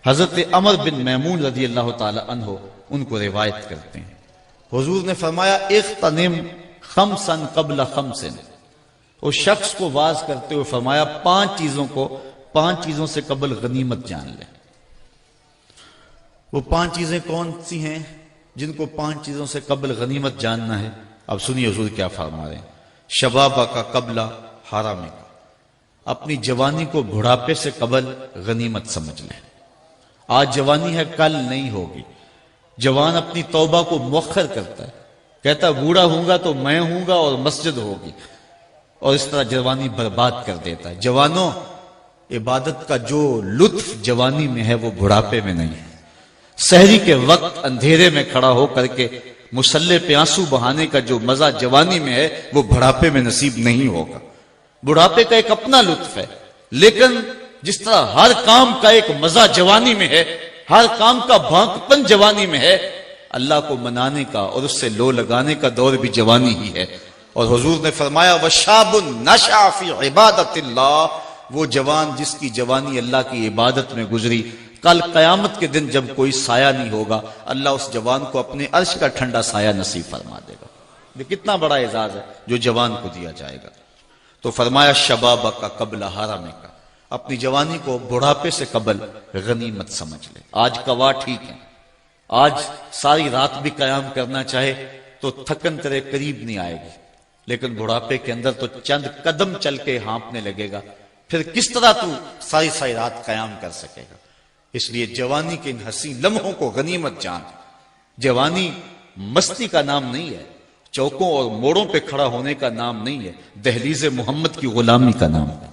حضرت عمر بن میمون رضی اللہ تعالی عنہ ان کو روایت کرتے ہیں، حضور نے فرمایا اغتنم خمسا قبل خمس، اس شخص کو واعظ کرتے ہوئے فرمایا پانچ چیزوں سے قبل غنیمت جان لے۔ وہ 5 چیزیں کون سی ہیں جن کو 5 چیزوں سے قبل غنیمت جاننا ہے؟ اب سنیے حضور کیا فرما رہے ہیں، شبابہ کا قبل حرام کا، اپنی جوانی کو بڑھاپے سے قبل غنیمت سمجھ لے۔ آج جوانی ہے، کل نہیں ہوگی۔ جوان اپنی توبہ کو مؤخر کرتا ہے، کہتا ہے بوڑھا ہوں گا تو میں ہوں گا اور مسجد ہوگی، اور اس طرح جوانی برباد کر دیتا ہے۔ جوانوں، عبادت کا جو لطف جوانی میں ہے وہ بڑھاپے میں نہیں ہے۔ سحری کے وقت اندھیرے میں کھڑا ہو کر کے مصلی پہ آنسو بہانے کا جو مزہ جوانی میں ہے وہ بڑھاپے میں نصیب نہیں ہوگا۔ بڑھاپے کا ایک اپنا لطف ہے، لیکن جس طرح ہر کام کا ایک مزہ جوانی میں ہے، ہر کام کا بھانکپن جوانی میں ہے، اللہ کو منانے کا اور اس سے لو لگانے کا دور بھی جوانی ہی ہے۔ اور حضور نے فرمایا وَشَابٌ نَشَأَ فِي عِبَادَةِ اللَّهِ، وہ جوان جس کی جوانی اللہ کی عبادت میں گزری، کل قیامت کے دن جب کوئی سایہ نہیں ہوگا، اللہ اس جوان کو اپنے عرش کا ٹھنڈا سایہ نصیب فرما دے گا۔ یہ کتنا بڑا اعزاز ہے جو جوان کو دیا جائے گا۔ تو فرمایا شبابہ کا قبل حرام کا، اپنی جوانی کو بڑھاپے سے قبل غنیمت سمجھ لے۔ آج کوا ٹھیک ہے، آج ساری رات بھی قیام کرنا چاہے تو تھکن تیرے قریب نہیں آئے گی، لیکن بڑھاپے کے اندر تو چند قدم چل کے ہانپنے لگے گا، پھر کس طرح تو ساری رات قیام کر سکے گا؟ اس لیے جوانی کے ان حسین لمحوں کو غنیمت جان۔ جوانی مستی کا نام نہیں ہے، چوکوں اور موڑوں پہ کھڑا ہونے کا نام نہیں ہے، دہلیز محمد کی غلامی کا نام ہے،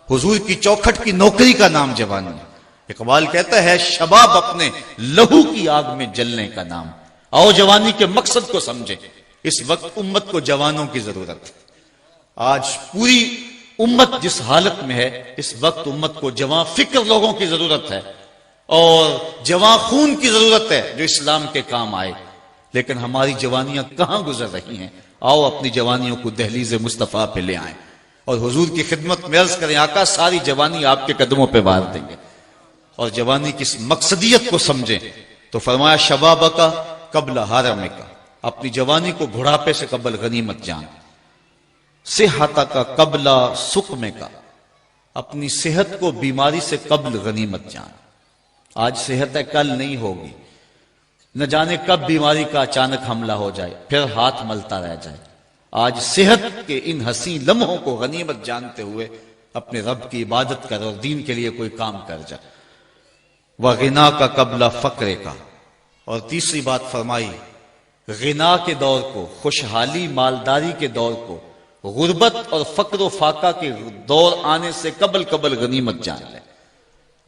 حضور کی چوکھٹ کی نوکری کا نام جوانی ہے۔ اقبال کہتا ہے شباب اپنے لہو کی آگ میں جلنے کا نام۔ آؤ جوانی کے مقصد کو سمجھیں، اس وقت امت کو جوانوں کی ضرورت ہے۔ آج پوری امت جس حالت میں ہے، اس وقت امت کو جوان فکر لوگوں کی ضرورت ہے اور جوان خون کی ضرورت ہے جو اسلام کے کام آئے۔ لیکن ہماری جوانیاں کہاں گزر رہی ہیں؟ آؤ اپنی جوانیوں کو دہلیز مصطفیٰ پہ لے آئیں اور حضور کی خدمت میں عرض کریں آقا ساری جوانی آپ کے قدموں پہ وار دیں گے، اور جوانی کی اس مقصدیت کو سمجھیں۔ تو فرمایا شبابہ کا قبل حرم کا، اپنی جوانی کو بڑھاپے سے قبل غنیمت جان۔ صحت کا قبل سقم کا، اپنی صحت کو بیماری سے قبل غنیمت جان۔ آج صحت ہے، کل نہیں ہوگی، نہ جانے کب بیماری کا اچانک حملہ ہو جائے پھر ہاتھ ملتا رہ جائے۔ آج صحت کے ان حسین لمحوں کو غنیمت جانتے ہوئے اپنے رب کی عبادت کر اور دین کے لیے کوئی کام کر جا۔ وغنا کا قبل فقر کا، اور تیسری بات فرمائی غنا کے دور کو، خوشحالی مالداری کے دور کو، غربت اور فقر و فاقہ کے دور آنے سے قبل غنیمت جان لے۔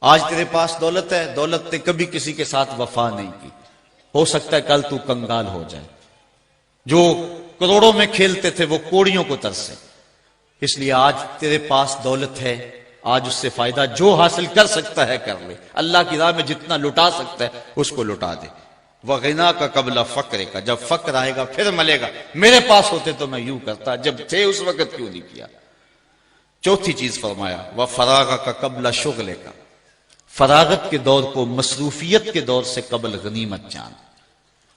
آج تیرے پاس دولت ہے، دولت نے کبھی کسی کے ساتھ وفا نہیں کی، ہو سکتا ہے کل تو کنگال ہو جائے۔ جو کروڑوں میں کھیلتے تھے وہ کوڑیوں کو ترسے۔ اس لیے آج تیرے پاس دولت ہے، آج اس سے فائدہ جو حاصل کر سکتا ہے کر لے، اللہ کی راہ میں جتنا لٹا سکتا ہے اس کو لٹا دے۔ وغنا کا قبل فقر کا، جب فقر آئے گا پھر ملے گا، میرے پاس ہوتے تو میں یوں کرتا، جب تھے اس وقت کیوں نہیں کیا۔ چوتھی چیز فرمایا وفراغ کا قبل شغل کا، فراغت کے دور کو مصروفیت کے دور سے قبل غنیمت جان۔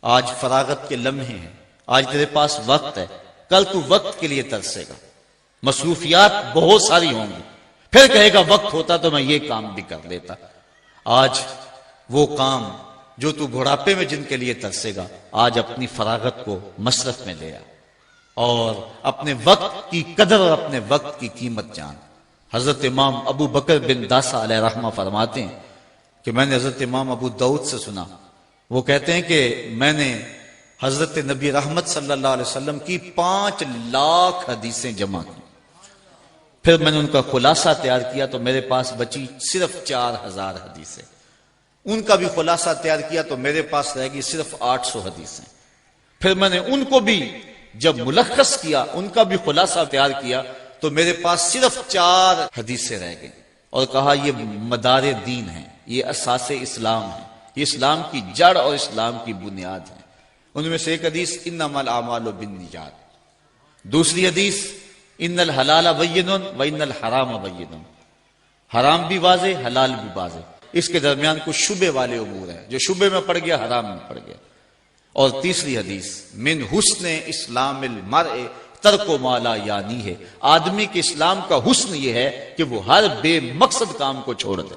آج فراغت کے لمحے ہیں، آج تیرے پاس وقت ہے، کل تو وقت کے لیے ترسے گا، مصروفیات بہت ساری ہوں گی، پھر کہے گا وقت ہوتا تو میں یہ کام بھی کر لیتا۔ آج وہ کام جو تو بڑھاپے میں جن کے لیے ترسے گا، آج اپنی فراغت کو مصرف میں لے آ اور اپنے وقت کی قدر اور اپنے وقت کی قیمت جان۔ حضرت امام ابو بکر بن داسا علیہ رحمہ فرماتے ہیں کہ میں نے حضرت امام ابو داؤد سے سنا، وہ کہتے ہیں کہ میں نے حضرت نبی رحمت صلی اللہ علیہ وسلم کی 5 لاکھ حدیثیں جمع کی، پھر میں نے ان کا خلاصہ تیار کیا تو میرے پاس بچی صرف 4000 حدیثیں، ان کا بھی خلاصہ تیار کیا تو میرے پاس رہ گی صرف 800 حدیثیں، پھر میں نے ان کو بھی جب ملخص کیا، ان کا بھی خلاصہ تیار کیا تو میرے پاس صرف 4 حدیثیں رہ گئیں، اور کہا یہ مدار دین ہے، یہ اساس اسلام ہے، یہ اسلام کی جڑ اور اسلام کی بنیاد ہے۔ ان میں سے ایک حدیث انما الاعمال بالنیات، دوسری حدیث ان الحلال بین و ان الحرام بین، حرام بھی واضح حلال بھی واضح۔ اس کے درمیان کچھ شبے والے امور ہیں، جو شبے میں پڑ گیا حرام میں پڑ گیا۔ اور تیسری حدیث، من حسن اسلام المرء ترک ما لا یعنی ہے، آدمی کے اسلام کا حسن یہ ہے کہ وہ ہر بے مقصد کام کو چھوڑ دے،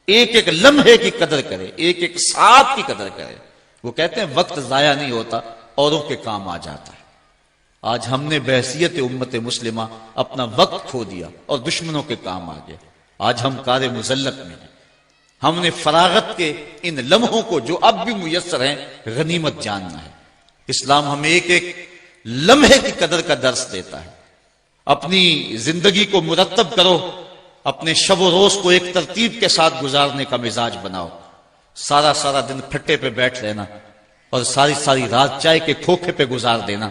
ایک ایک لمحے کی قدر کرے، ایک ایک ساتھ کی قدر کرے۔ وہ کہتے ہیں وقت ضائع نہیں ہوتا، اوروں کے کام آ جاتا ہے۔ آج ہم نے بحیثیت امت مسلمہ اپنا وقت کھو دیا اور دشمنوں کے کام آ گئے۔ آج ہم کار مذلت میں ہیں۔ ہم نے فراغت کے ان لمحوں کو جو اب بھی میسر ہیں غنیمت جاننا ہے۔ اسلام ہمیں ایک ایک لمحے کی قدر کا درس دیتا ہے۔ اپنی زندگی کو مرتب کرو، اپنے شب و روز کو ایک ترتیب کے ساتھ گزارنے کا مزاج بناؤ۔ سارا سارا دن پھٹے پہ بیٹھ لینا اور ساری ساری رات چائے کے کھوکھے پہ گزار دینا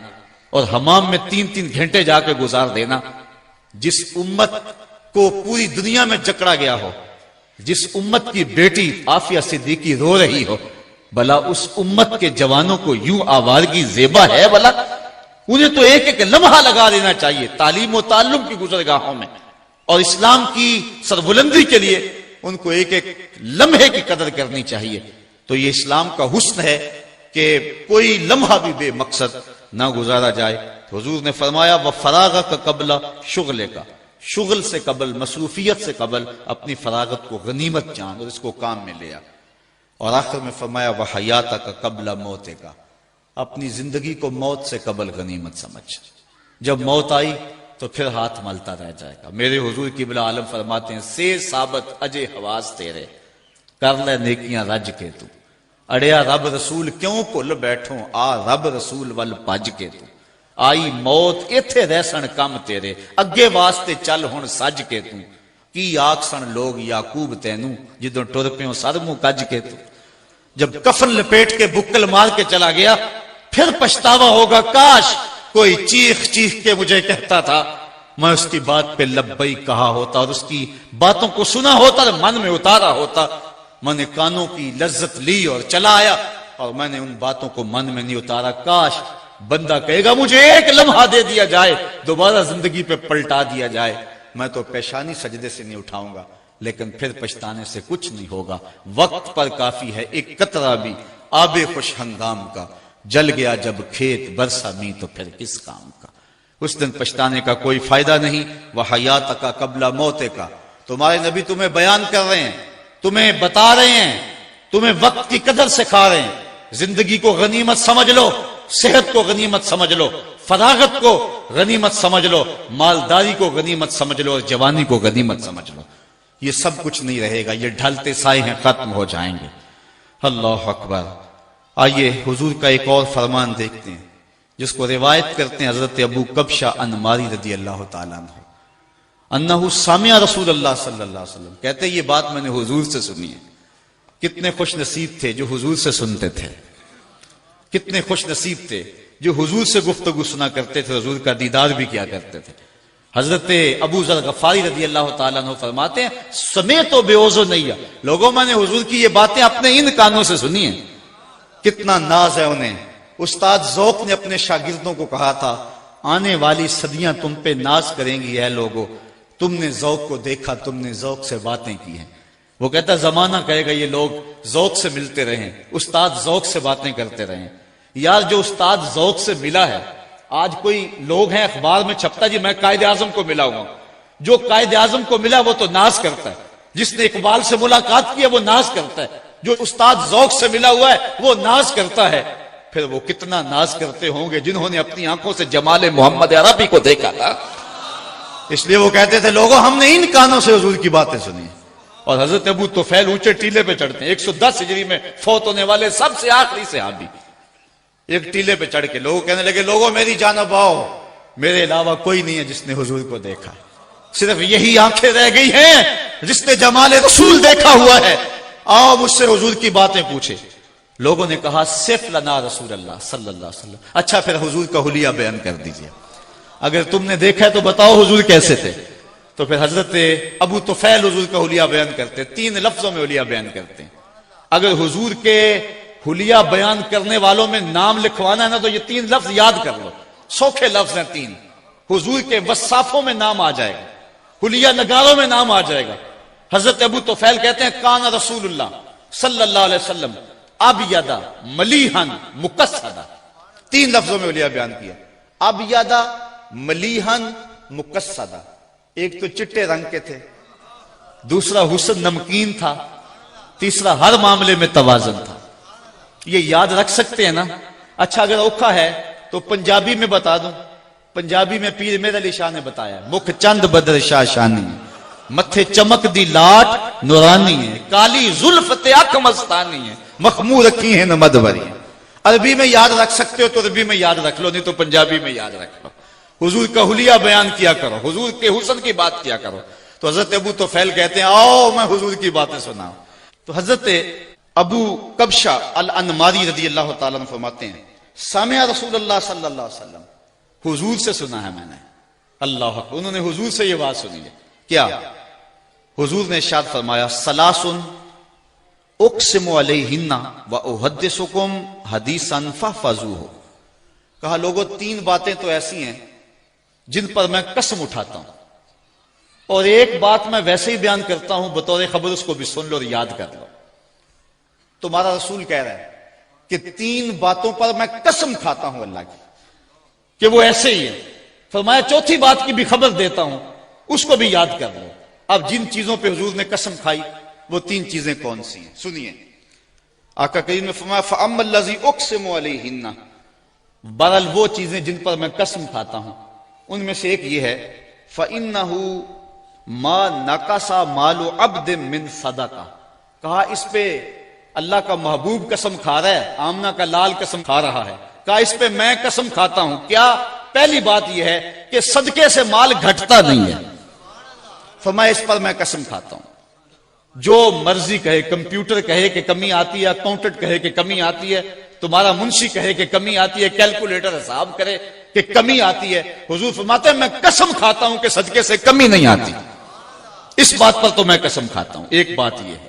اور حمام میں 3-3 گھنٹے جا کے گزار دینا۔ جس امت کو پوری دنیا میں جکڑا گیا ہو، جس امت کی بیٹی عافیہ صدیقی رو رہی ہو، بھلا اس امت کے جوانوں کو یوں آوارگی زیبا ہے؟ بھلا انہیں تو ایک ایک لمحہ لگا دینا چاہیے تعلیم و تعلم کی گزرگاہوں میں، اور اسلام کی سربلندی کے لیے ان کو ایک ایک لمحے کی قدر کرنی چاہیے۔ تو یہ اسلام کا حسن ہے کہ کوئی لمحہ بھی بے مقصد نہ گزارا جائے۔ حضور نے فرمایا وَفَرَاغَ کا قبل شغلے کا، شغل سے قبل، مصروفیت سے قبل اپنی فراغت کو غنیمت جان اور اس کو کام میں لیا۔ اور آخر میں فرمایا وَحَيَاتَ کا قبل موت کا، اپنی زندگی کو موت سے قبل غنیمت سمجھ۔ جب موت آئی تو پھر ہاتھ ملتا رہ جائے گا۔ میرے حضور قبلہ عالم فرماتے ہیں سے ثابت اجے حواس تیرے، کر لے نیکیاں رج کے تو، اڑیا رب رسول کیوں بھل بیٹھوں، آ رب رسول ول پج کے تو، آئی موت ایتھے رہسن کم تیرے، اگے واسطے چل ہن سج کے تو، کی آکسن لوگ یعقوب تینوں، جدوں ٹر پیوں سر منہ کج کے تو۔ جب کفن لپیٹ کے بکل مار کے چلا گیا پھر پچھتاوا ہوگا، کاش کوئی چیخ چیخ کے مجھے کہتا تھا، میں اس کی بات پہ لبئی کہا ہوتا اور اس کی باتوں کو سنا ہوتا اور من میں اتارا ہوتا۔ میں نے کانوں کی لذت لی اور چلا آیا اور میں نے ان باتوں کو من میں نہیں اتارا۔ کاش بندہ کہے گا مجھے ایک لمحہ دے دیا جائے، دوبارہ زندگی پہ پلٹا دیا جائے، میں تو پیشانی سجدے سے نہیں اٹھاؤں گا، لیکن پھر پچھتانے سے کچھ نہیں ہوگا۔ وقت پر کافی ہے ایک قطرہ بھی آب خوش ہنگام کا، جل گیا جب کھیت برسا می تو پھر کس کام کا۔ اس دن پچھتانے کا کوئی فائدہ نہیں۔ وحیات کا قبل موت کا، تمہارے نبی تمہیں بیان کر رہے ہیں، تمہیں بتا رہے ہیں، تمہیں وقت کی قدر سکھا رہے ہیں۔ زندگی کو غنیمت سمجھ لو، صحت کو غنیمت سمجھ لو، فراغت کو غنیمت سمجھ لو، مالداری کو غنیمت سمجھ لو اور جوانی کو غنیمت سمجھ لو۔ یہ سب کچھ نہیں رہے گا، یہ ڈھلتے سائے ہیں، ختم ہو جائیں گے۔ اللہ اکبر۔ آئیے حضور کا ایک اور فرمان دیکھتے ہیں جس کو روایت کرتے ہیں حضرت ابو کبشہ انماری رضی اللہ تعالیٰ عنہ، انہو سامع رسول اللہ صلی اللہ علیہ وسلم، کہتے ہیں یہ بات میں نے حضور سے سنی ہے۔ کتنے خوش نصیب تھے جو حضور سے سنتے تھے، کتنے خوش نصیب تھے جو حضور سے گفتگو سنا کرتے تھے، حضور کا دیدار بھی کیا کرتے تھے۔ حضرت ابو ذر غفاری رضی اللہ تعالیٰ عنہ فرماتے ہیں سمیت و بے اوزو نہیں، لوگوں میں نے حضور کی یہ باتیں اپنے ان کانوں سے سنی ہیں۔ کتنا ناز ہے انہیں۔ استاد ذوق نے اپنے شاگردوں کو کہا تھا آنے والی صدیاں تم پہ ناز کریں گی اے لوگو، تم نے ذوق کو دیکھا، تم نے ذوق سے باتیں کی ہیں۔ وہ کہتا زمانہ کہے گا یہ لوگ ذوق سے ملتے رہیں، استاد ذوق سے باتیں کرتے رہیں۔ یار جو استاد ذوق سے ملا ہے، آج کوئی لوگ ہیں اخبار میں چھپتا جی میں قائد اعظم کو ملا ہوا، جو قائد اعظم کو ملا وہ تو ناز کرتا ہے، جس نے اقبال سے ملاقات کی ہے وہ ناز کرتا ہے، جو استاد ذوق سے ملا ہوا ہے وہ ناز کرتا ہے۔ پھر وہ کتنا ناز کرتے ہوں گے جنہوں نے اپنی آنکھوں سے جمال محمد عربی کو دیکھا تھا۔ اس لیے وہ کہتے تھے لوگوں ہم نے ان کانوں سے حضور کی باتیں سنی۔ اور حضرت ابو طفیل اونچے ٹیلے پہ چڑھتے ہیں، 110 ہجری میں فوت ہونے والے سب سے آخری صحابی، ایک ٹیلے پہ چڑھ کے لوگوں کہنے لگے لوگوں میری جانب آؤ، میرے علاوہ کوئی نہیں ہے جس نے حضور کو دیکھا، صرف یہی آنکھیں رہ گئی ہیں جس نے جمال رسول دیکھا ہوا ہے، آؤ مجھ سے حضور کی باتیں پوچھے۔ لوگوں نے کہا صف لنا رسول اللہ صلی اللہ علیہ وسلم، اچھا پھر حضور کا حلیہ بیان کر دیجئے، اگر تم نے دیکھا ہے تو بتاؤ حضور کیسے تھے۔ تو پھر حضرت ابو طفیل حضور کا حلیہ بیان کرتے، 3 لفظوں میں حلیہ بیان کرتے ہیں۔ اگر حضور کے حلیہ بیان کرنے والوں میں نام لکھوانا ہے نا تو یہ 3 لفظ یاد کر لو، سوکھے لفظ ہیں 3۔ حضور کے وصافوں میں نام آ جائے گا، حلیہ نگاروں میں نام آ جائے گا، حضرت ابو طفیل کہتے ہیں کان رسول اللہ صلی اللہ علیہ وسلم ابیض ملیحا مقصدا، 3 لفظوں میں اولیاء بیان کیا، ابیض ملیحا مقصدا، ایک تو چٹے رنگ کے تھے، دوسرا حسن نمکین تھا، تیسرا ہر معاملے میں توازن تھا۔ یہ یاد رکھ سکتے ہیں نا؟ اچھا اگر اوکھا ہے تو پنجابی میں بتا دوں، پنجابی میں پیر میر علی شاہ نے بتایا، مکھ چند بدر شاہ شانی، متھے چمک دی لاٹ نورانی ہے، کالی زلف تے اکھ مستانی ہے، مخمور رکھی ہیں نہ مدوری۔ عربی میں یاد رکھ سکتے ہو تو عربی میں یاد رکھ لو، نہیں تو پنجابی میں یاد رکھ لو۔ حضور کا حلیہ بیان کیا کرو، حضور کے حسن کی بات کیا کرو۔ تو حضرت ابو طفیل کہتے ہیں آؤ میں حضور کی باتیں سناؤں۔ تو حضرت ابو کبشہ الانماری رضی اللہ تعالیٰ عنہ فرماتے ہیں سامع رسول اللہ صلی اللہ علیہ وسلم، حضور سے سنا ہے میں نے، اللہ اکبر، انہوں نے حضور سے یہ بات سنی ہے۔ کیا؟ حضور نے ارشاد فرمایا سلاسن اقسم علیہن واحدثکم حدیثا فاحفظوہ، کہا لوگوں 3 باتیں تو ایسی ہیں جن پر میں قسم اٹھاتا ہوں، اور ایک بات میں ویسے ہی بیان کرتا ہوں بطور خبر، اس کو بھی سن لو اور یاد کر لو۔ تمہارا رسول کہہ رہا ہے کہ 3 باتوں پر میں قسم کھاتا ہوں اللہ کی کہ وہ ایسے ہی ہے۔ فرمایا چوتھی بات کی بھی خبر دیتا ہوں، اس کو بھی یاد کر لو۔ اب جن چیزوں پہ حضور نے قسم کھائی وہ 3 چیزیں کون سی ہیں سنیے۔ آقا کریم نے فرمایا فَأَمَّا الَّذِي أُقْسِمُ عَلَيْهِنَّ، بہرحال وہ چیزیں جن پر میں قسم کھاتا ہوں ان میں سے ایک یہ ہے فَإِنَّهُ مَا نَقَصَ مَالُ عَبْدٍ مِّن صَدَقَةٍ، کہا اس پہ اللہ کا محبوب قسم کھا رہا ہے، آمنہ کا لال قسم کھا رہا ہے، کہا اس پہ میں قسم کھاتا ہوں۔ کیا؟ پہلی بات یہ ہے کہ صدقے سے مال گھٹتا نہیں ہے۔ فرمایا اس پر میں قسم کھاتا ہوں، جو مرضی کہے، کمپیوٹر کہے کہ کمی آتی ہے، اکاؤنٹنٹ کہے کہ کمی آتی ہے، تمہارا منشی کہے کہ کمی آتی ہے، کیلکولیٹر حساب کرے کہ کمی آتی ہے، حضور فرماتے ہیں میں قسم کھاتا ہوں کہ صدقے سے کمی نہیں آتی۔ اس بات پر تو میں قسم کھاتا ہوں۔ ایک بات یہ ہے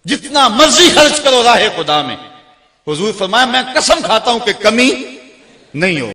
جتنا مرضی خرچ کرو راہ خدا میں، حضور فرمایا میں قسم کھاتا ہوں کہ کمی نہیں ہو۔